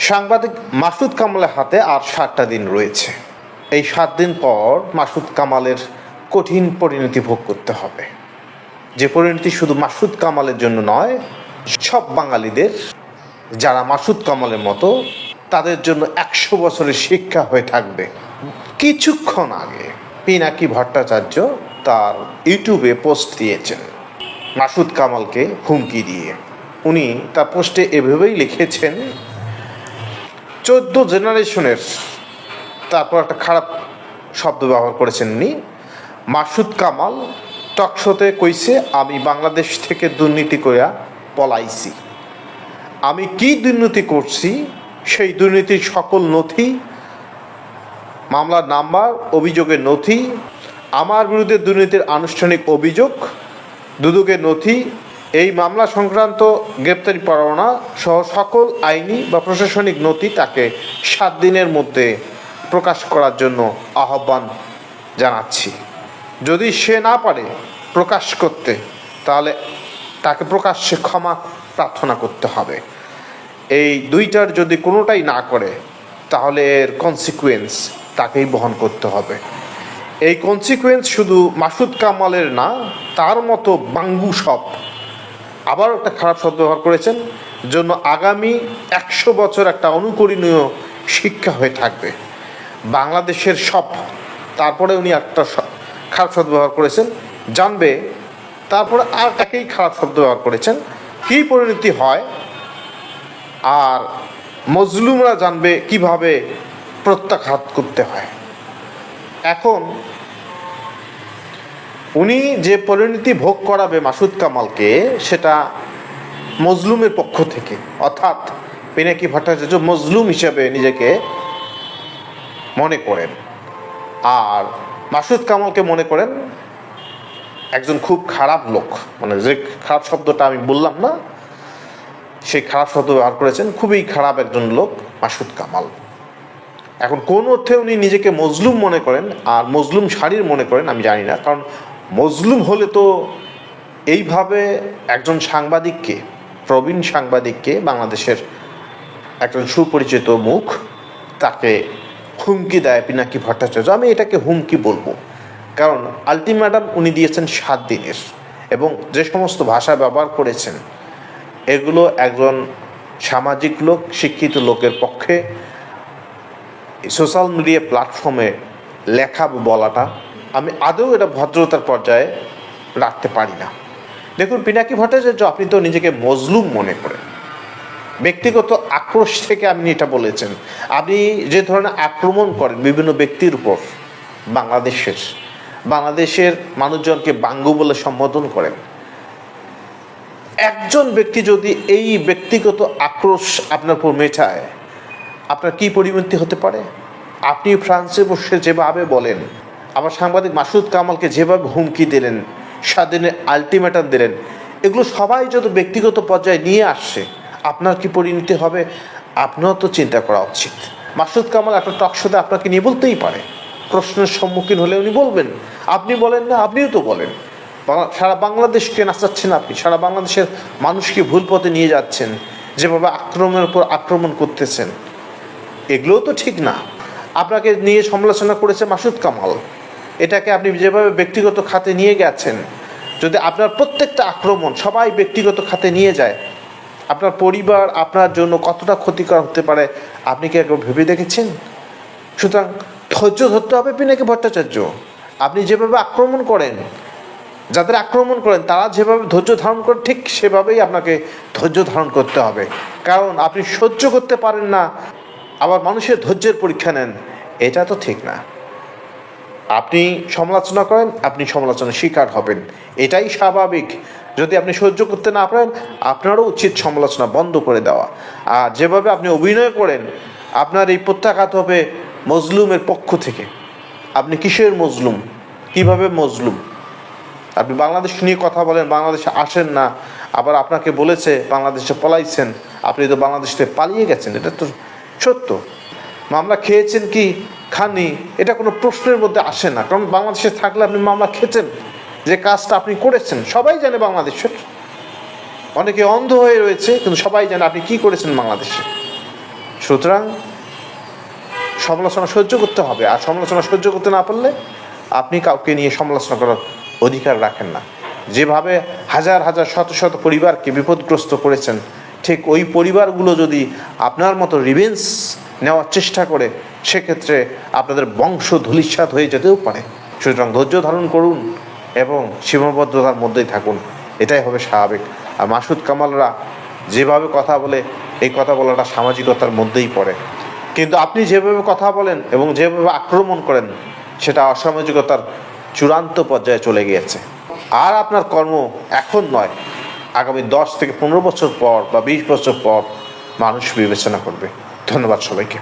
সাংবাদিক মাসুদ কামালের হাতে আর 7টা দিন রয়েছে। এই 7 দিন পর মাসুদ কামালের কঠিন পরিণতি ভোগ করতে হবে, যে পরিণতি শুধু মাসুদ কামালের জন্য নয়, সব বাঙালিদের যারা মাসুদ কামালের মতো তাদের জন্য 100 বছরের শিক্ষা হয়ে থাকবে। কিছুক্ষণ আগে পিনাকি ভট্টাচার্য তার ইউটিউবে পোস্ট দিয়েছেন মাসুদ কামালকে হুমকি দিয়ে। উনি তার পোস্টে এভাবেই লিখেছেন, 14 জেনারেশনের, তারপর একটা খারাপ শব্দ ব্যবহার করেছেন উনি, মাসুদ কামাল টকশোতে কইছে আমি বাংলাদেশ থেকে দুর্নীতি কইরা পলাইছি। আমি কি দুর্নীতি করছি সেই দুর্নীতির সকল নথি, মামলার নাম্বার, অভিযোগের নথি, আমার বিরুদ্ধে দুর্নীতির আনুষ্ঠানিক অভিযোগ, দুদকের নথি, এই মামলা সংক্রান্ত গ্রেপ্তারি পরোয়ানা সহ সকল আইনি বা প্রশাসনিক নথি তাকে 7 দিনের মধ্যে প্রকাশ করার জন্য আহ্বান জানাচ্ছি। যদি সে না পারে প্রকাশ করতে, তাহলে তাকে প্রকাশ্যে ক্ষমা প্রার্থনা করতে হবে। এই দুইটার যদি কোনোটাই না করে, তাহলে এর কনসিকুয়েন্স তাকেই বহন করতে হবে। এই কনসিকুয়েন্স শুধু মাসুদ কামালের না, তার মতো বাঙ্গু সব, আবার একটা খারাপ শব্দ ব্যবহার করেছেন, জন্য আগামী 100 বছর একটা অনুকরণীয় শিক্ষা হয়ে থাকবে বাংলাদেশের সব। তারপরে উনি একটা খারাপ শব্দ ব্যবহার করেছেন, জানবে। তারপরে আর একেই খারাপ শব্দ ব্যবহার করেছেন, কী পরিণতি হয়, আর মজলুমরা জানবে কিভাবে প্রত্যাঘাত করতে হয়। এখন উনি যে পরিণতি ভোগ করাবে মাসুদ কামালকে, সেটা মজলুমের পক্ষ থেকে, অর্থাৎ পিনাকি ভট্টাচার্য মজলুম হিসেবে নিজেকে মনে করেন, আর মাসুদ কামালকে মনে করেন একজন খুব খারাপ লোক। মানে যে খারাপ শব্দটা আমি বললাম না, সেই খারাপ শব্দ ব্যবহার করেছেন, খুবই খারাপ একজন লোক মাসুদ কামাল। এখন কোন অর্থে উনি নিজেকে মজলুম মনে করেন আর মজলুম শাড়ির মনে করেন আমি জানি না, কারণ মজলুম হলে তো এইভাবে একজন সাংবাদিককে, প্রবীণ সাংবাদিককে, বাংলাদেশের একজন সুপরিচিত মুখ, তাকে হুমকি দেয় পিনাকি ভট্টাচার্য। আমি এটাকে হুমকি বলবো, কারণ আলটিমেটাম উনি দিয়েছেন 7 দিনের, এবং যে সমস্ত ভাষা ব্যবহার করেছেন এগুলো একজন সামাজিক লোক, শিক্ষিত লোকের পক্ষে সোশ্যাল মিডিয়া প্ল্যাটফর্মে লেখা বলাটা আমি আদৌ এটা ভদ্রতার পর্যায়ে রাখতে পারি না। দেখুন, পিনাকি ভট্টাচার্য, আপনি তো নিজেকে মজলুম মনে করেন, ব্যক্তিগত আক্রোশ থেকে আপনি এটা বলেছেন। আপনি যে ধরনের আক্রমণ করেন বিভিন্ন ব্যক্তির উপর, বাংলাদেশের মানুষজনকে বাঙ্গু বলে সম্বোধন করেন, একজন ব্যক্তি যদি এই ব্যক্তিগত আক্রোশ আপনার উপর মেটায়, আপনার কী পরিণতি হতে পারে? আপনি ফ্রান্সে বসে যেভাবে বলেন, আবার সাংবাদিক মাসুদ কামালকে যেভাবে হুমকি দিলেন, 7 দিনের আলটিমেটাম দিলেন, এগুলো সবাই যত ব্যক্তিগত পর্যায়ে নিয়ে আসছে, আপনার কি পরিণতি হবে আপনারও তো চিন্তা করা উচিত। মাসুদ কামাল একটা টকশোতে আপনাকে নিয়ে বলতেই পারে, প্রশ্নের সম্মুখীন হলে উনি বলবেন। আপনি বলেন না, আপনিও তো বলেন। সারা বাংলাদেশকে নাচাচ্ছেন আপনি, সারা বাংলাদেশের মানুষকে ভুল পথে নিয়ে যাচ্ছেন, যেভাবে আক্রমণের উপর আক্রমণ করতেছেন, এগুলোও তো ঠিক না। আপনাকে নিয়ে সমালোচনা করেছে মাসুদ কামাল, এটাকে আপনি যেভাবে ব্যক্তিগত খাতে নিয়ে গেছেন, যদি আপনার প্রত্যেকটা আক্রমণ সবাই ব্যক্তিগত খাতে নিয়ে যায়, আপনার পরিবার আপনার জন্য কতটা ক্ষতিকর হতে পারে আপনি কি একবার ভেবে দেখেছেন? সুতরাং ধৈর্য ধরতে হবে পিনাকি ভট্টাচার্য। আপনি যেভাবে আক্রমণ করেন, যাদের আক্রমণ করেন তারা যেভাবে ধৈর্য ধারণ করেন, ঠিক সেভাবেই আপনাকে ধৈর্য ধারণ করতে হবে। কারণ আপনি সহ্য করতে পারেন না, আবার মানুষের ধৈর্যের পরীক্ষা নেন, এটা তো ঠিক না। আপনি সমালোচনা করেন, আপনি সমালোচনার শিকার হবেন, এটাই স্বাভাবিক। যদি আপনি সহ্য করতে না পারেন, আপনারও উচিত সমালোচনা বন্ধ করে দেওয়া। আর যেভাবে আপনি অভিনয় করেন, আপনার এই প্রত্যাঘাত হবে মজলুমের পক্ষ থেকে। আপনি কিসের মজলুম? কিভাবে মজলুম? আপনি বাংলাদেশ নিয়ে কথা বলেন, বাংলাদেশে আসেন না, আবার আপনাকে বলেছে বাংলাদেশে পলাইছেন, আপনি তো বাংলাদেশ থেকে পালিয়ে গেছেন, এটা তো সত্য। মামলা খেয়েছেন কি খাননি, এটা কোনো প্রশ্নের মধ্যে আসে না, কারণ বাংলাদেশে থাকলে আপনি মামলা খেতেন। যে কাজটা আপনি করেছেন সবাই জানে বাংলাদেশের, অনেকে অন্ধ হয়ে রয়েছে, কিন্তু সবাই জানে আপনি কী করেছেন বাংলাদেশে। সুতরাং সমালোচনা সহ্য করতে হবে, আর সমালোচনা সহ্য করতে না পারলে আপনি কাউকে নিয়ে সমালোচনা করার অধিকার রাখেন না। যেভাবে হাজার হাজার শত শত পরিবারকে বিপদগ্রস্ত করেছেন, ঠিক ওই পরিবারগুলো যদি আপনার মতো রিভেঞ্জ নেওয়ার চেষ্টা করে, সেক্ষেত্রে আপনাদের বংশ ধূলিসাৎ হয়ে যেতেও পারে। সুতরাং ধৈর্য ধারণ করুন এবং সীমাবদ্ধতার মধ্যেই থাকুন, এটাই হবে স্বাভাবিক। আর মাসুদ কামালরা যেভাবে কথা বলে, এই কথা বলাটা সামাজিকতার মধ্যেই পড়ে। কিন্তু আপনি যেভাবে কথা বলেন এবং যেভাবে আক্রমণ করেন, সেটা অসামাজিকতার চূড়ান্ত পর্যায়ে চলে গিয়েছে। আর আপনার কর্ম এখন নয়, আগামী 10 থেকে 15 বছর পর বা 20 বছর পর মানুষ বিবেচনা করবে। ধন্যবাদ সবাইকে।